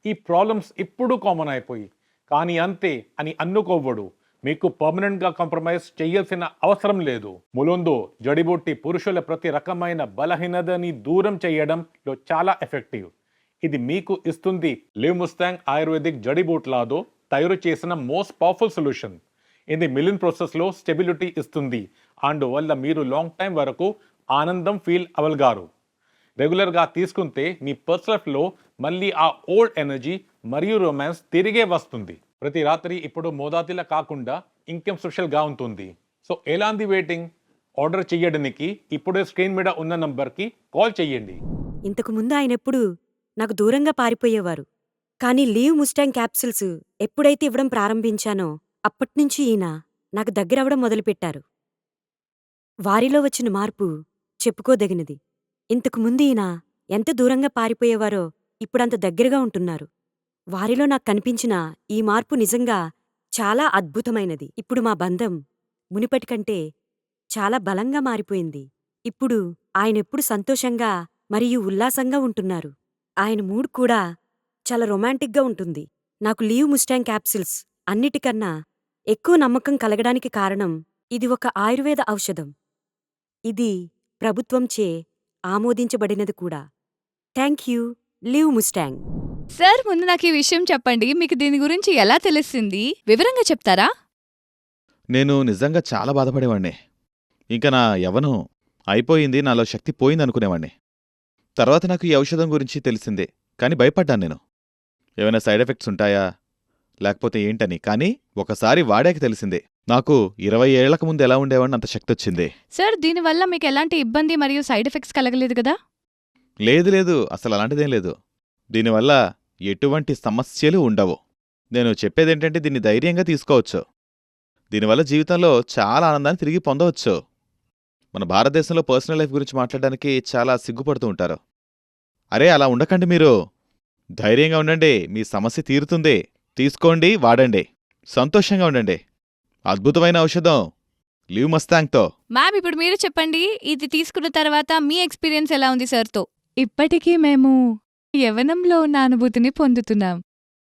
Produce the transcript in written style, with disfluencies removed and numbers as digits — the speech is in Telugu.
ఈ ప్రాబ్లమ్స్ ఇప్పుడు కామన్ అయిపోయి కానీ అంతే అని అనుకోవడు. మీకు పర్మనెంట్గా కాంప్రమైజ్ చేయాల్సిన అవసరం లేదు. ములుందు జడిబుట్టి పురుషుల ప్రతి రకమైన బలహీనతని దూరం చేయడంలో చాలా ఎఫెక్టివ్. ఇది మీకు ఇస్తుంది లివ్ ముస్తాంగ్ ఆయుర్వేదిక్ జడిబూట్లాతో తయారు చేసిన మోస్ట్ పవర్ఫుల్ సొల్యూషన్. ఇది మిలిన్ ప్రాసెస్లో స్టెబిలిటీ ఇస్తుంది. అందువల్ల మీరు లాంగ్ టైం వరకు ఆనందం ఫీల్ అవ్వగలరు. రెగ్యులర్గా తీసుకుంటే మీ పర్సనల్లో మళ్ళీ ఆ ఓల్డ్ ఎనర్జీ మరియు రొమాన్స్ తిరిగే వస్తుంది. ప్రతి రాత్రి ఇప్పుడు మోదాతిలా కాకుండా ఇంకేం స్పెషల్గా ఉంటుంది. సో ఎలాంటి వెయిటింగ్? ఆర్డర్ చేయడానికి ఇప్పుడే స్క్రీన్ మీద ఉన్న నంబర్కి కాల్ చేయండి. ఇంతకు ముందు ఆయనెప్పుడు నాకు దూరంగా పారిపోయేవారు. కానీ లీవ్ ముస్టాంగ్ క్యాప్సిల్స్ ఎప్పుడైతే ఇవ్వడం ప్రారంభించానో అప్పట్నుంచి ఈయన నాకు దగ్గరవడం మొదలుపెట్టారు. వారిలో వచ్చిన మార్పు చెప్పుకోదగినది. ఇంతకు ముందు ఈయన ఎంత దూరంగా పారిపోయేవారో ఇప్పుడంత దగ్గరగా ఉంటున్నారు. వారిలో నాకు కనిపించిన ఈ మార్పు నిజంగా చాలా అద్భుతమైనది. ఇప్పుడు మా బంధం మునిపటి కంటే చాలా బలంగా మారిపోయింది. ఇప్పుడు ఆయనెప్పుడు సంతోషంగా మరియు ఉల్లాసంగా ఉంటున్నారు. ఆయన మూడ్ కూడా చాలా రొమాంటిక్గా ఉంటుంది. నాకు లీవ్ ముస్టాంగ్ క్యాప్సిల్స్ అన్నిటికన్నా ఎక్కువ నమ్మకం కలగడానికి కారణం ఇది ఒక ఆయుర్వేద ఔషధం. ఇది ప్రభుత్వంచే ఆమోదించబడినది కూడా. Thank you leave Mustang. Sir, ముందు నాకు ఈ విషయం చెప్పండి. మీకు దీని గురించి ఎలా తెలిసింది? వివరంగా చెప్తారా? నేను నిజంగా చాలా బాధపడేవాణ్ణి. ఇంక నా యవ్వనం అయిపోయింది, నాలో శక్తి పోయిందనుకునేవాణ్ణి. తర్వాత నాకు ఈ ఔషధం గురించి తెలిసిందే, కానీ భయపడ్డాను నేను. ఏమైనా సైడ్ ఎఫెక్ట్స్ ఉంటాయా లేకపోతే ఏంటని. కానీ ఒకసారి వాడాక తెలిసిందే. నాకు 20 ఏళ్లకు ముందు ఎలా ఉండేవాడిని అంత శక్తి వచ్చింది. సార్, దీనివల్ల మీకు ఎలాంటి ఇబ్బంది మరియు సైడ్ ఎఫెక్ట్స్ కలగలేదు కదా? లేదు, అసలు అలాంటిదేం లేదు. దీనివల్ల ఎటువంటి సమస్యలు ఉండవు. నేను చెప్పేదేంటంటే దీన్ని ధైర్యంగా తీసుకోవచ్చు. దీనివల్ల జీవితంలో చాలా ఆనందాన్ని తిరిగి పొందవచ్చు. మన భారతదేశంలో పర్సనల్ లైఫ్ గురించి మాట్లాడడానికి చాలా సిగ్గుపడుతూ ఉంటారు. అరే, అలా ఉండకండి. మీరు ధైర్యంగా ఉండండి, మీ సమస్య తీరుతుంది. తీసుకోండి, వాడండి, సంతోషంగా ఉండండి. అద్భుతమైన ఔషధం లీవ్ మస్తాంగ్తో. మ్యామ్, ఇప్పుడు మీరు చెప్పండి, ఇది తీసుకున్న తర్వాత మీ ఎక్స్పీరియన్స్ ఎలా ఉంది సార్తో? ఇప్పటికీ మేము యవ్వనంలో ఉన్న అనుభూతిని పొందుతున్నాం.